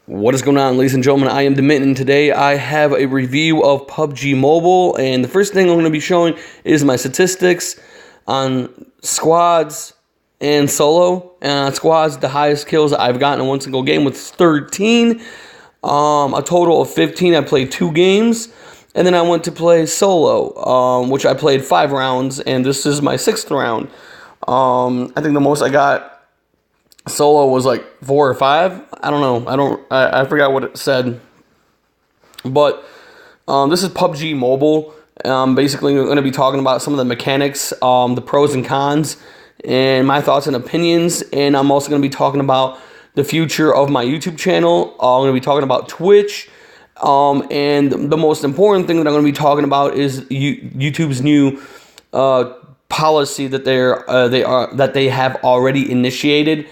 What is going on, ladies and gentlemen? I am Demit, and today I have a review of PUBG Mobile, and the first thing I'm going to be showing is my statistics on squads and solo. And on squads, the highest kills I've gotten in one single game was 13. A total of 15. I played 2 games, and then I went to play solo, which I played 5 rounds, and this is my 6th round. I think the most I got solo was like 4 or 5. I don't know. I forgot what it said. But this is PUBG Mobile. Basically, we're going to be talking about some of the mechanics, the pros and cons, and my thoughts and opinions. And I'm also going to be talking about the future of my YouTube channel. I'm going to be talking about Twitch. And the most important thing that I'm going to be talking about is YouTube's new policy that they have already initiated.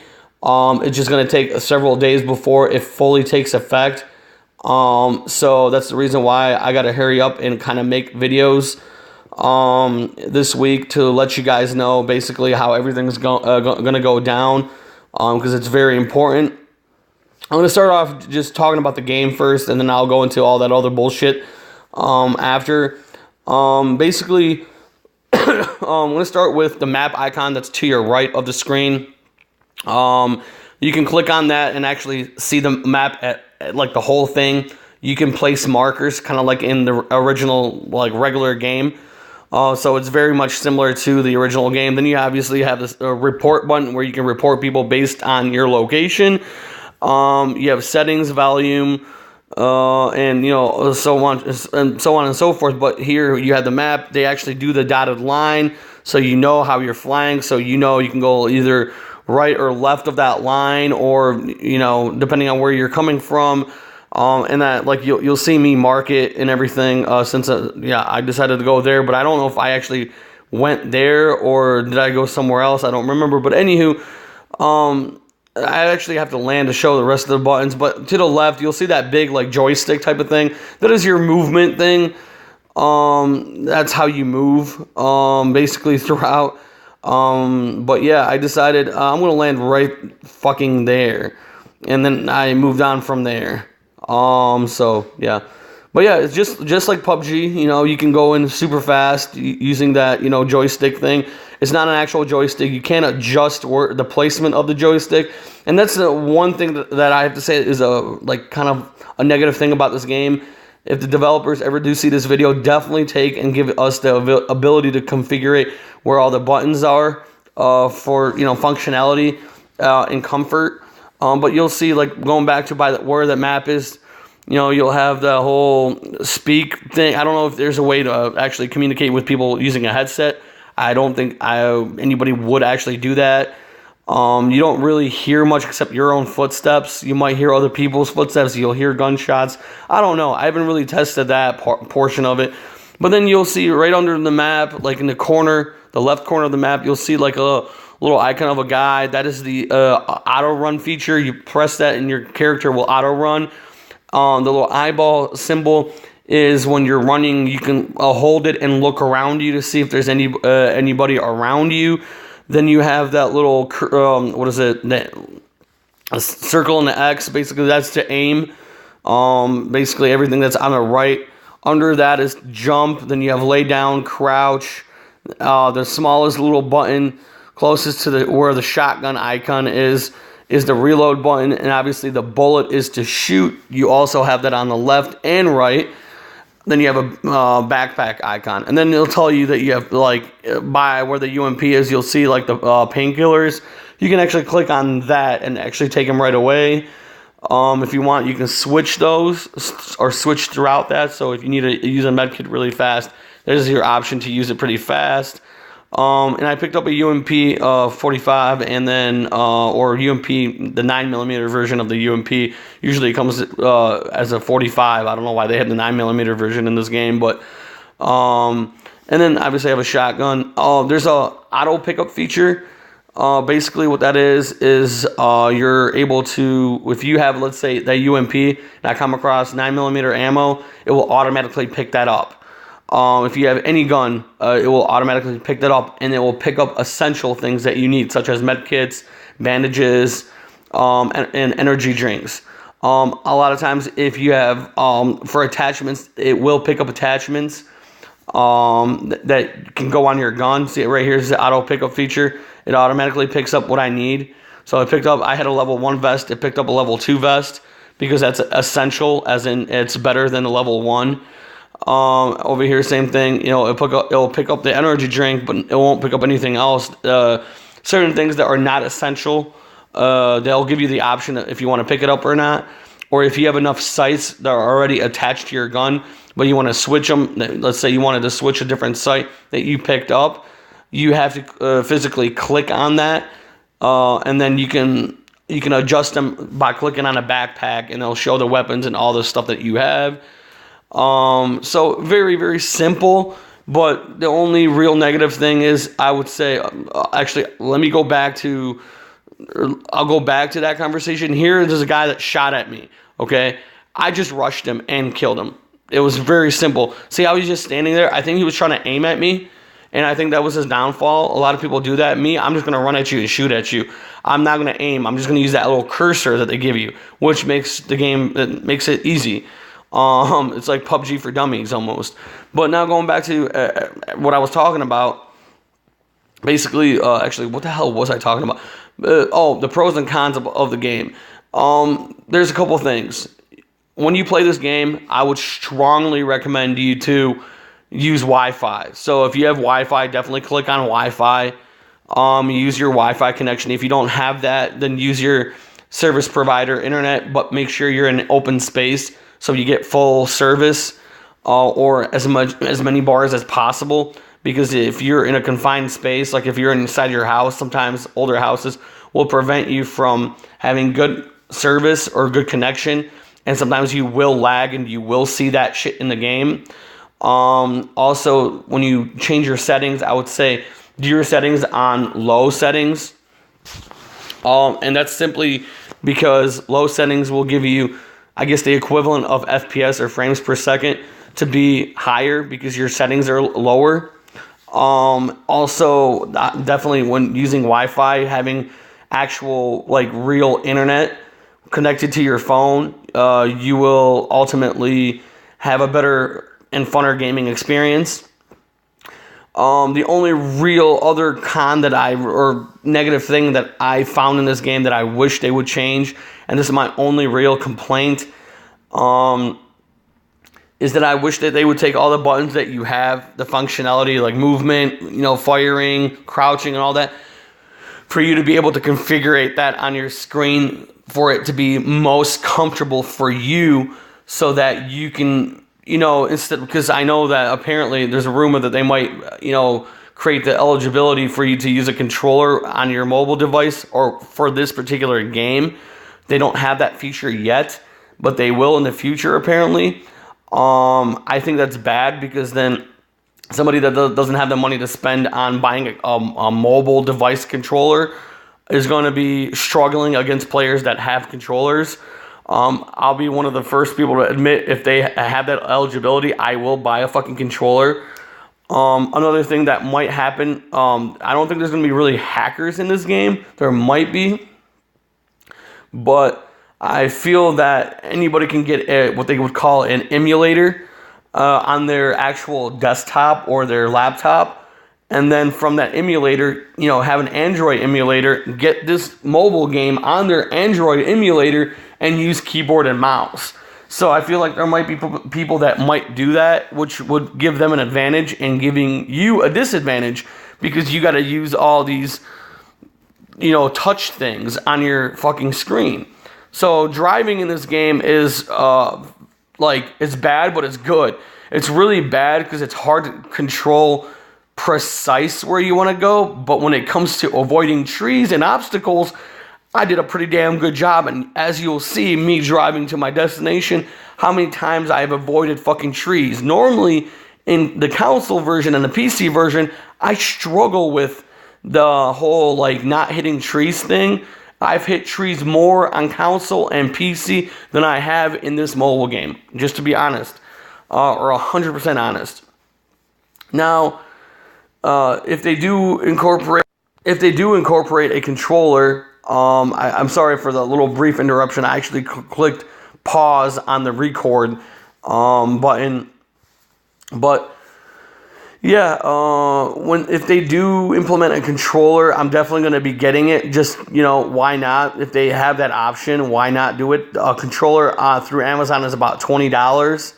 It's just going to take several days before it fully takes effect. So that's the reason why I got to hurry up and kind of make videos this week to let you guys know basically how everything's going to go down, because it's very important. I'm going to start off just talking about the game first, and then I'll go into all that other bullshit after. Basically, I'm going to start with the map icon that's to your right of the screen. You can click on that and actually see the map at like the whole thing. You can place markers kind of like in the original like regular game. So it's very much similar to the original game. Then you obviously have this report button where you can report people based on your location. You have settings, volume, and so on and so forth. But here you have the map. They actually do the dotted line, so you know how you're flying. So you can go either right or left of that line, or depending on where you're coming from. And that like you'll see me mark it and everything. Since I decided to go there, but I don't know if I actually went there or did I go somewhere else. I don't remember. But anywho, I actually have to land to show the rest of the buttons. But to the left, you'll see that big like joystick type of thing. That is your movement thing. That's how you move basically throughout. But yeah, I decided I'm gonna land right fucking there, and then I moved on from there. So yeah, but yeah, it's just like PUBG. You can go in super fast using that joystick thing. It's not an actual joystick. You can't adjust the placement of the joystick, and that's the one thing that I have to say is kind of a negative thing about this game. If the developers ever do see this video, definitely take and give us the ability to configure it where all the buttons are for functionality and comfort. But you'll see, like going back to where the map is, you'll have the whole speak thing. I don't know if there's a way to actually communicate with people using a headset. I don't think anybody would actually do that. You don't really hear much except your own footsteps. You might hear other people's footsteps. You'll hear gunshots. I don't know. I haven't really tested that portion of it. But then you'll see right under the map, like in the corner, the left corner of the map, you'll see like a little icon of a guy. That is the auto run feature. You press that and your character will auto run. The little eyeball symbol is when you're running. You can hold it and look around you to see if there's anybody around you. Then you have that little, a circle and the X. Basically, that's to aim. Basically, everything that's on the right. Under that is jump. Then you have lay down, crouch. The smallest little button closest to where the shotgun icon is the reload button. And obviously, the bullet is to shoot. You also have that on the left and right. Then you have a backpack icon, and then it'll tell you that you have like by where the UMP is. You'll see like the painkillers. You can actually click on that and actually take them right away. If you want, you can switch those or switch throughout that. So if you need to use a medkit really fast, there's your option to use it pretty fast. And I picked up a UMP 45, and then or UMP, the 9mm version of the UMP. Usually it comes as a 45. I don't know why they had the 9mm version in this game, but and then obviously I have a shotgun. There's a auto pickup feature. Basically what that is you're able to, if you have, let's say, that UMP and I come across 9mm ammo, it will automatically pick that up. If you have any gun, it will automatically pick that up, and it will pick up essential things that you need, such as med kits, bandages, and energy drinks. A lot of times, if you have for attachments, it will pick up attachments that can go on your gun. See it right here is the auto pickup feature. It automatically picks up what I need. So I had a level 1 vest. It picked up a level 2 vest because that's essential, as in it's better than a level 1. Over here, same thing. It'll pick up the energy drink, but it won't pick up anything else. Certain things that are not essential, they'll give you the option if you want to pick it up or not. Or if you have enough sights that are already attached to your gun, but you want to switch them. Let's say you wanted to switch a different sight that you picked up. You have to physically click on that, and then you can adjust them by clicking on a backpack, and it'll show the weapons and all the stuff that you have. So very, very simple, but the only real negative thing is, I would say, actually, I'll go back to that conversation. Here, there's a guy that shot at me, okay? I just rushed him and killed him. It was very simple. See how he's just standing there? I think he was trying to aim at me, and I think that was his downfall. A lot of people do that. Me, I'm just going to run at you and shoot at you. I'm not going to aim. I'm just going to use that little cursor that they give you, which makes it makes it easy. It's like PUBG for dummies almost. But now going back to what I was talking about, basically, actually, what the hell was I talking about? The pros and cons of the game. There's a couple things. When you play this game, I would strongly recommend you to use Wi-Fi. So if you have Wi-Fi, definitely click on Wi-Fi. Use your Wi-Fi connection. If you don't have that, then use your service provider internet, but make sure you're in an open space so you get full service, or as many bars as possible. Because if you're in a confined space, like if you're inside your house, sometimes older houses will prevent you from having good service or good connection, and sometimes you will lag and you will see that shit in the game. Also, when you change your settings, I would say do your settings on low settings, and that's simply because low settings will give you, I guess, the equivalent of FPS or frames per second to be higher because your settings are lower. Also, definitely when using Wi-Fi, having actual, like, real internet connected to your phone, you will ultimately have a better and funner gaming experience. The only real other con or negative thing that I found in this game that I wish they would change, and this is my only real complaint, is that I wish that they would take all the buttons that you have, the functionality like movement, firing, crouching, and all that, for you to be able to configure that on your screen for it to be most comfortable for you, so that you can, because I know that apparently there's a rumor that they might, create the eligibility for you to use a controller on your mobile device, or for this particular game. They don't have that feature yet, but they will in the future apparently. I think that's bad, because then somebody that doesn't have the money to spend on buying a mobile device controller is going to be struggling against players that have controllers. I'll be one of the first people to admit, if they have that eligibility, I will buy a fucking controller. Another thing that might happen, I don't think there's going to be really hackers in this game. There might be, but I feel that anybody can get what they would call an emulator on their actual desktop or their laptop. And then from that emulator, have an Android emulator, get this mobile game on their Android emulator and use keyboard and mouse. So I feel like there might be people that might do that, which would give them an advantage and giving you a disadvantage, because you got to use all these, touch things on your fucking screen. So driving in this game is, it's bad, but it's good. It's really bad because it's hard to control precise where you want to go, but when it comes to avoiding trees and obstacles, I did a pretty damn good job. And as you'll see, me driving to my destination, how many times I have avoided fucking trees. Normally, in the console version and the PC version, I struggle with the whole, not hitting trees thing. I've hit trees more on console and PC than I have in this mobile game, just to be honest, or 100% honest. Now, if they do incorporate a controller, I'm sorry for the little brief interruption. I actually clicked pause on the record button. But yeah, if they do implement a controller, I'm definitely going to be getting it. Just, why not? If they have that option, why not do it? A controller through Amazon is about $20.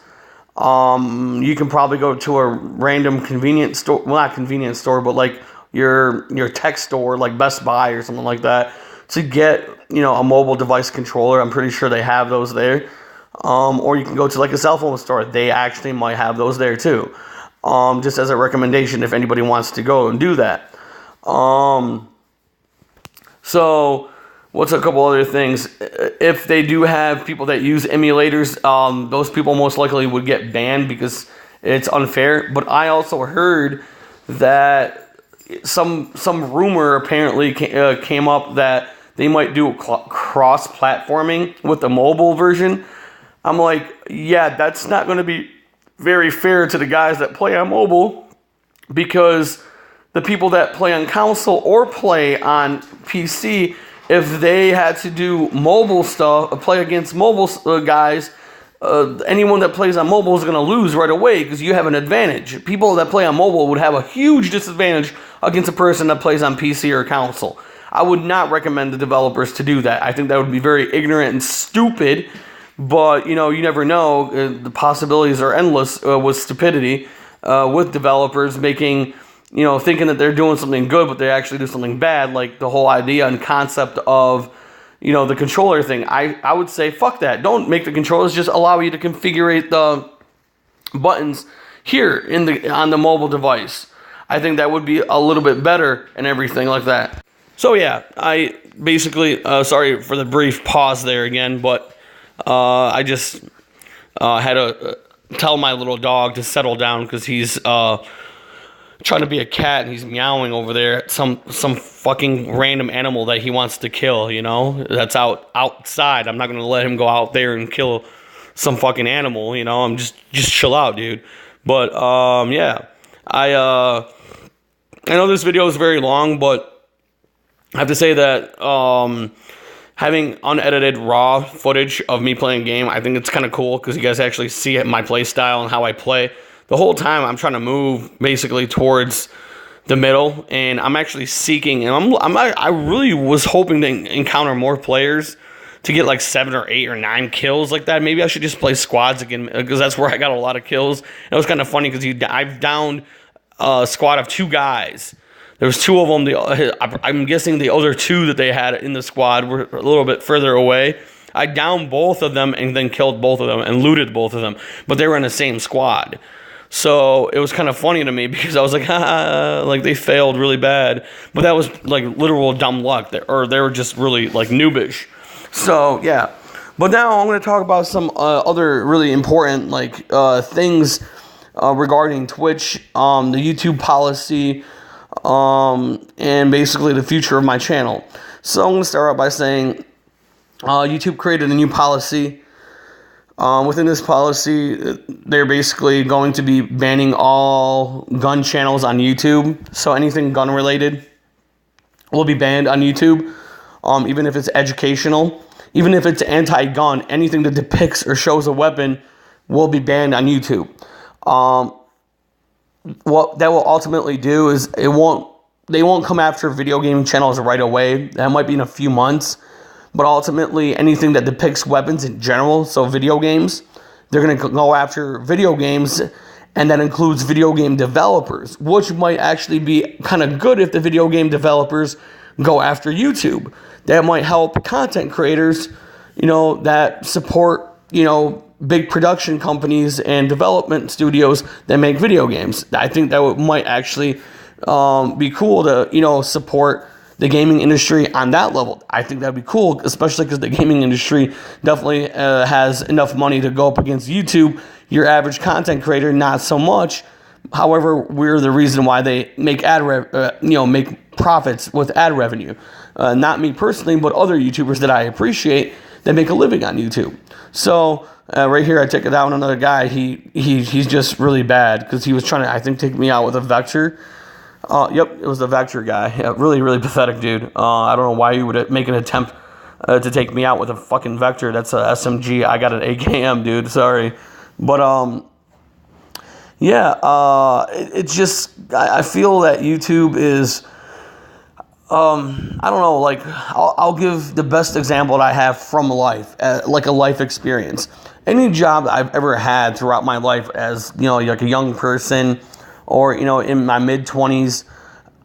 You can probably go to a random convenience store, well, not convenience store, but like your tech store, like Best Buy or something like that, to get, a mobile device controller. I'm pretty sure they have those there. Or you can go to like a cell phone store. They actually might have those there too. Just as a recommendation if anybody wants to go and do that. So what's a couple other things? If they do have people that use emulators, those people most likely would get banned because it's unfair. But I also heard that some rumor apparently came up that they might do cross-platforming with the mobile version. I'm like, yeah, that's not going to be very fair to the guys that play on mobile, because the people that play on console or play on PC, if they had to do mobile stuff, play against mobile guys, anyone that plays on mobile is going to lose right away because you have an advantage. People that play on mobile would have a huge disadvantage against a person that plays on PC or console. I would not recommend the developers to do that. I think that would be very ignorant and stupid, but, you never know. The possibilities are endless with stupidity, with developers making, thinking that they're doing something good, but they actually do something bad, like the whole idea and concept of, the controller thing. I would say, fuck that. Don't make the controllers. Just allow you to configure the buttons here on the mobile device. I think that would be a little bit better and everything like that. So yeah, I basically, sorry for the brief pause there again, but I just had to tell my little dog to settle down because he's trying to be a cat and he's meowing over there at some fucking random animal that he wants to kill, that's outside. I'm not going to let him go out there and kill some fucking animal, I'm just chill out, dude. But yeah, I know this video is very long, but I have to say that having unedited raw footage of me playing a game, I think it's kind of cool because you guys actually see my play style and how I play. The whole time I'm trying to move basically towards the middle, and I'm actually seeking, and I really was hoping to encounter more players to get like 7 or 8 or 9 kills like that. Maybe I should just play squads again because that's where I got a lot of kills. And it was kind of funny because I've downed a squad of 2 guys. There was 2 of them. I'm guessing the other 2 that they had in the squad were a little bit further away. I downed both of them and then killed both of them and looted both of them. But they were in the same squad. So it was kind of funny to me because I was like, like they failed really bad. But that was like literal dumb luck. Or they were just really like noobish. So yeah. But now I'm going to talk about some other really important like things regarding Twitch, the YouTube policy, and basically the future of my channel. So I'm going to start out by saying YouTube created a new policy. Within this policy, they're basically going to be banning all gun channels on YouTube. So anything gun related will be banned on YouTube, even if it's educational, even if it's anti-gun. Anything that depicts or shows a weapon will be banned on YouTube. What that will ultimately do is they won't come after video game channels right away. That might be in a few months. But ultimately, anything that depicts weapons in general, so video games, they're going to go after video games, and that includes video game developers, which might actually be kind of good if the video game developers go after YouTube. That might help content creators, that support, big production companies and development studios that make video games. I think that might actually be cool to, support the gaming industry on that level. I think that'd be cool, especially because the gaming industry definitely has enough money to go up against YouTube. Your average content creator, not so much. However, we're the reason why they make make profits with ad revenue. Not me personally, but other YouTubers that I appreciate that make a living on YouTube. So right here, I took it out on another guy. He's just really bad because he was trying to, I think, take me out with a vector. Yep, it was the vector guy. Yeah, really, really pathetic dude. I don't know why you would make an attempt to take me out with a fucking Vector. That's a SMG. I got an AKM, dude. Sorry. But, yeah, it's just, I feel that YouTube is, I don't know, like, I'll give the best example that I have from life, like a life experience. Any job that I've ever had throughout my life as, like a young person or, in my mid-20s,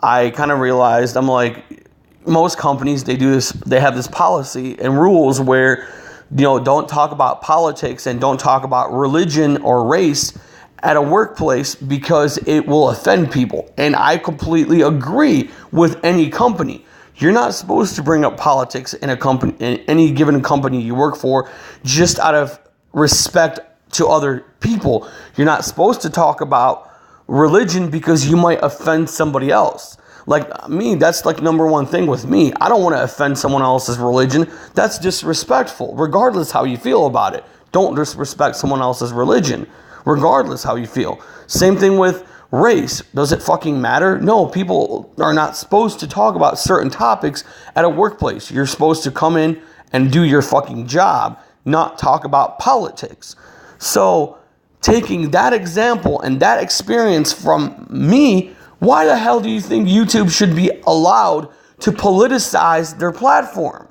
I kind of realized, I'm like, most companies, they have this policy and rules where, don't talk about politics and don't talk about religion or race at a workplace because it will offend people. And I completely agree with any company. You're not supposed to bring up politics in a company, in any given company you work for, just out of respect to other people. You're not supposed to talk about religion because you might offend somebody else. Like me, that's like number one thing with me. I don't want to offend someone else's religion. That's disrespectful, regardless how you feel about it. Don't disrespect someone else's religion, regardless how you feel. Same thing with race. Does it fucking matter? No, people are not supposed to talk about certain topics at a workplace. You're supposed to come in and do your fucking job, not talk about politics. So, taking that example and that experience from me, why the hell do you think YouTube should be allowed to politicize their platform?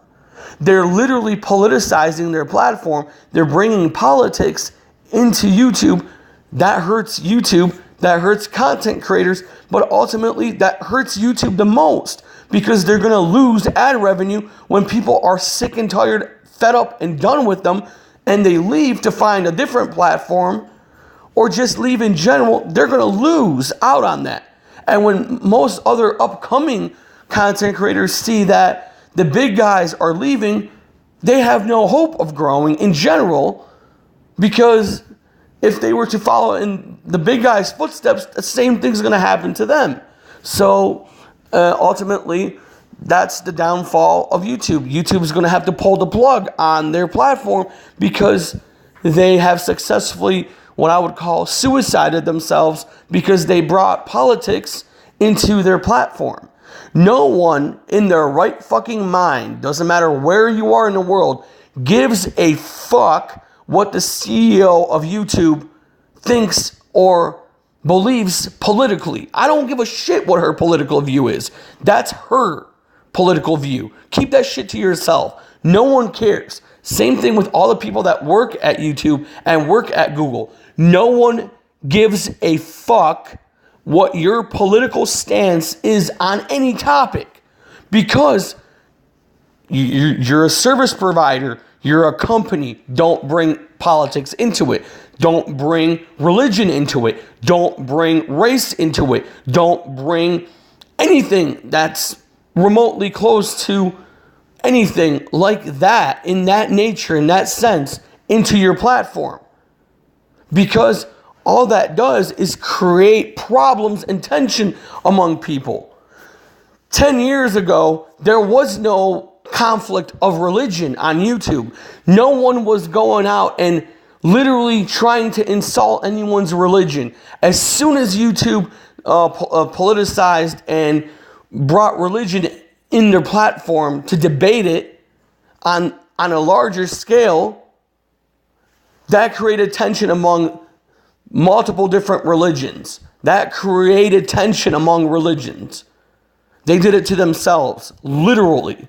They're literally politicizing their platform. They're bringing politics into YouTube. That hurts YouTube. That hurts content creators. But ultimately, that hurts YouTube the most because they're going to lose ad revenue when people are sick and tired, fed up, and done with them, and they leave to find a different platform or just leave in general. They're going to lose out on that. And when most other upcoming content creators see that the big guys are leaving, they have no hope of growing in general, because if they were to follow in the big guys' footsteps, the same thing's going to happen to them. So ultimately, that's the downfall of YouTube. YouTube is going to have to pull the plug on their platform because they have successfully, what I would call, suicided themselves because they brought politics into their platform. No one in their right fucking mind, doesn't matter where you are in the world, gives a fuck what the CEO of YouTube thinks or believes politically. I don't give a shit what her political view is. That's her political view. Keep that shit to yourself. No one cares. Same thing with all the people that work at YouTube and work at Google. No one gives a fuck what your political stance is on any topic, because you're a service provider, you're a company. Don't bring politics into it. Don't bring religion into it. Don't bring race into it. Don't bring anything that's remotely close to anything like that, in that nature, in that sense, into your platform. Because all that does is create problems and tension among people. 10 years ago, there was no conflict of religion on YouTube. No one was going out and literally trying to insult anyone's religion. As soon as YouTube politicized and brought religion in their platform to debate it on a larger scale, that created tension among multiple different religions. That created tension among religions. They did it to themselves, literally.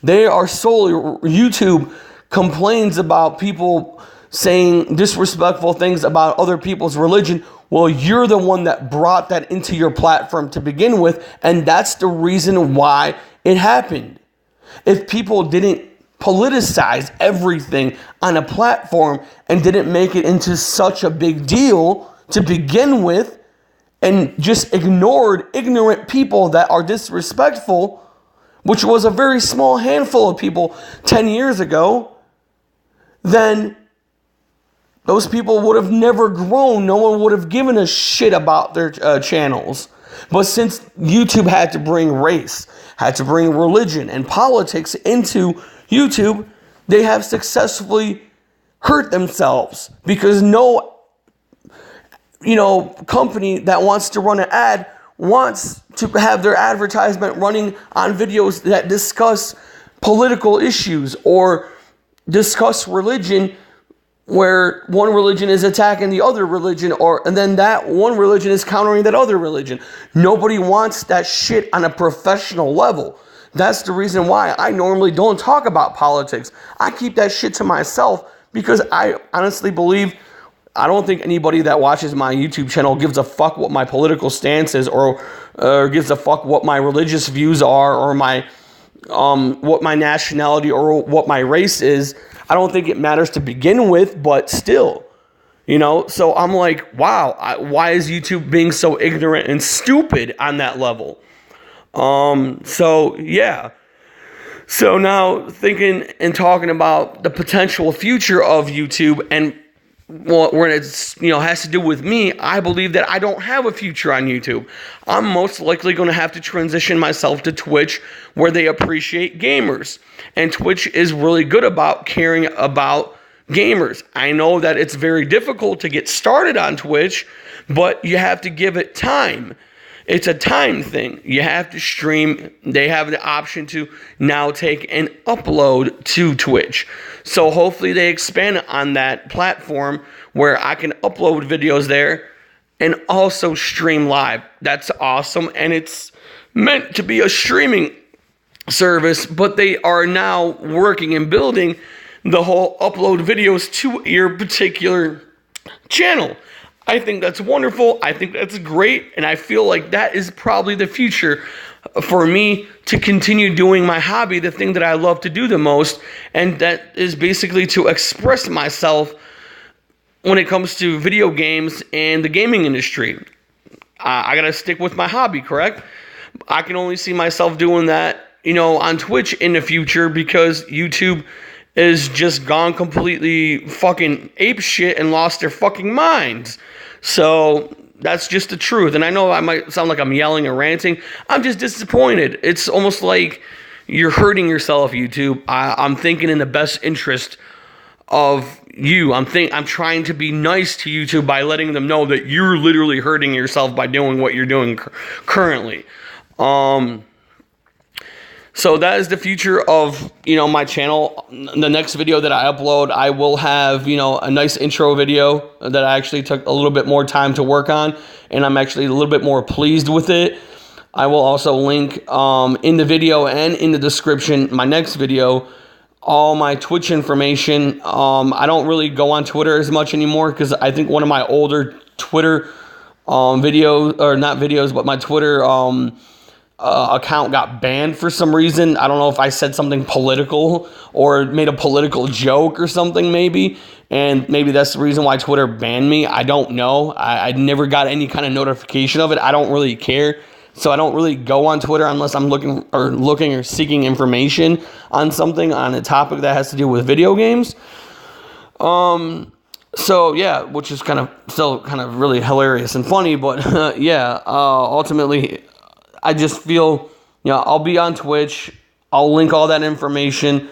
They are solely, YouTube complains about people saying disrespectful things about other people's religion. Well, you're the one that brought that into your platform to begin with, and that's the reason why it happened. If people didn't politicize everything on a platform and didn't make it into such a big deal to begin with, and just ignored ignorant people that are disrespectful, which was a very small handful of people 10 years ago, then those people would have never grown. No one would have given a shit about their channels. But since YouTube had to bring race, had to bring religion and politics into YouTube, they have successfully hurt themselves, because no company that wants to run an ad wants to have their advertisement running on videos that discuss political issues or discuss religion where one religion is attacking the other religion, and then that one religion is countering that other religion. Nobody wants that shit on a professional level. That's the reason why I normally don't talk about politics. I keep that shit to myself because I honestly believe I don't think anybody that watches my YouTube channel gives a fuck what my political stance is or gives a fuck what my religious views are or my what my nationality or what my race is. I don't think it matters to begin with, but still, you know, so I'm like, wow, why is YouTube being so ignorant and stupid on that level? So yeah. So now thinking and talking about the potential future of YouTube and when it's, you know, has to do with me, I believe that I don't have a future on YouTube. I'm most likely going to have to transition myself to Twitch where they appreciate gamers. And Twitch is really good about caring about gamers. I know that it's very difficult to get started on Twitch, but you have to give it time. It's a time thing. You have to stream. They have the option to now take and upload to Twitch. So hopefully they expand on that platform where I can upload videos there and also stream live. That's awesome. And it's meant to be a streaming service, but they are now working and building the whole upload videos to your particular channel. I think that's wonderful. I think that's great. And I feel like that is probably the future for me to continue doing my hobby, the thing that I love to do the most. And that is basically to express myself when it comes to video games and the gaming industry. I got to stick with my hobby, correct? I can only see myself doing that, you know, on Twitch in the future because YouTube is just gone completely fucking ape shit and lost their fucking minds. So that's just the truth. And I know I might sound like I'm yelling and ranting. I'm just disappointed. It's almost like you're hurting yourself, YouTube. I'm thinking in the best interest of you. I'm trying to be nice to YouTube by letting them know that you're literally hurting yourself by doing what you're doing currently. So that is the future of, you know, my channel. The next video that I upload, I will have, you know, a nice intro video that I actually took a little bit more time to work on, and I'm actually a little bit more pleased with it. I will also link in the video and in the description, my next video, all my Twitch information. I don't really go on Twitter as much anymore because I think one of my older Twitter videos, or not videos, but my Twitter account got banned for some reason. I don't know if I said something political or made a political joke or something maybe, and maybe that's the reason why Twitter banned me. I don't know. I never got any kind of notification of it. I don't really care, so I don't really go on Twitter unless I'm looking or seeking information on something, on a topic that has to do with video games. So yeah, which is still kind of really hilarious and funny, but yeah, ultimately I just feel, you know, I'll be on Twitch. I'll link all that information.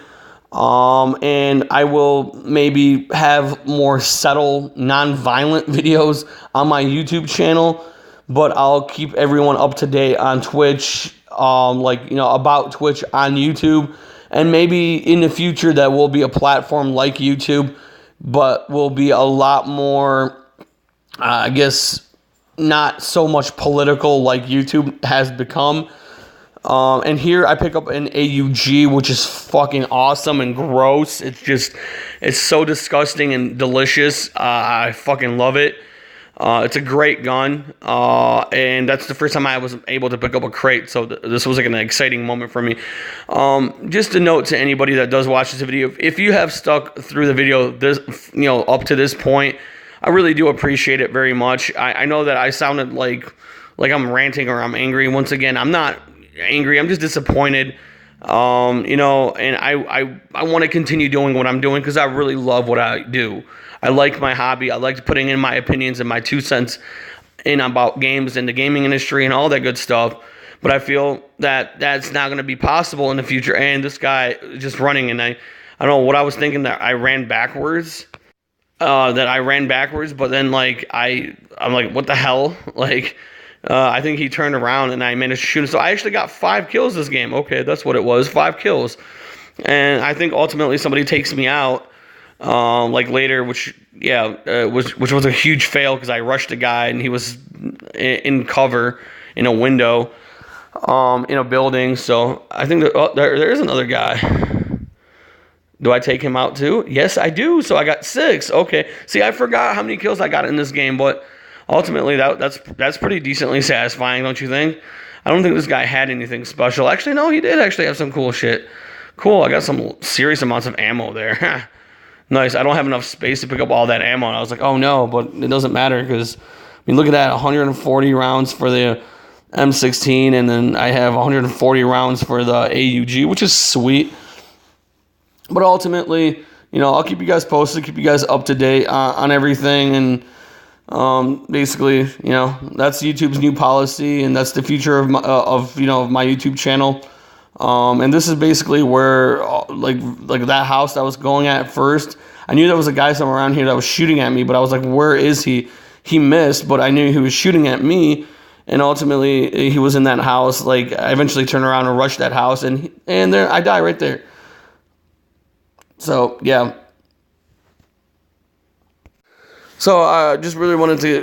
And I will maybe have more subtle, non-violent videos on my YouTube channel. But I'll keep everyone up to date on Twitch, like, you know, about Twitch on YouTube. And maybe in the future that will be a platform like YouTube, but will be a lot more, I guess, not so much political like YouTube has become. And here I pick up an AUG, which is fucking awesome and gross. It's so disgusting and delicious. I fucking love it. It's a great gun. And that's the first time I was able to pick up a crate. So this was like an exciting moment for me. Just a note to anybody that does watch this video. If you have stuck through the video, up to this point, I really do appreciate it very much. I know that I sounded like I'm ranting or I'm angry. Once again, I'm not angry. I'm just disappointed. And I want to continue doing what I'm doing because I really love what I do. I like my hobby. I like putting in my opinions and my 2 cents in about games and the gaming industry and all that good stuff. But I feel that that's not going to be possible in the future. And this guy just running, and I don't know what I was thinking, that I ran backwards. But then I'm like, what the hell? I think he turned around and I managed to shoot him. So I actually got 5 kills this game. Okay, that's what it was, 5 kills. and I think ultimately somebody takes me out, like later, which was a huge fail because I rushed a guy and he was in cover in a window, in a building. So I think that there is another guy. Do I take him out too? Yes, I do. So I got 6. Okay. See, I forgot how many kills I got in this game, but ultimately that's pretty decently satisfying, don't you think? I don't think this guy had anything special. Actually, no, he did actually have some cool shit. Cool, I got some serious amounts of ammo there. Nice. I don't have enough space to pick up all that ammo. And I was like, oh no, but it doesn't matter because, I mean, look at that, 140 rounds for the M16, and then I have 140 rounds for the AUG, which is sweet. But ultimately, I'll keep you guys posted, keep you guys up to date on everything, and basically, that's YouTube's new policy, and that's the future of my YouTube channel. And this is basically where, like that house that I was going at first, I knew there was a guy somewhere around here that was shooting at me, but I was like, where is he? He missed, but I knew he was shooting at me, and ultimately he was in that house. Like, I eventually turned around and rushed that house, and there I die right there. So, yeah. So I just really wanted to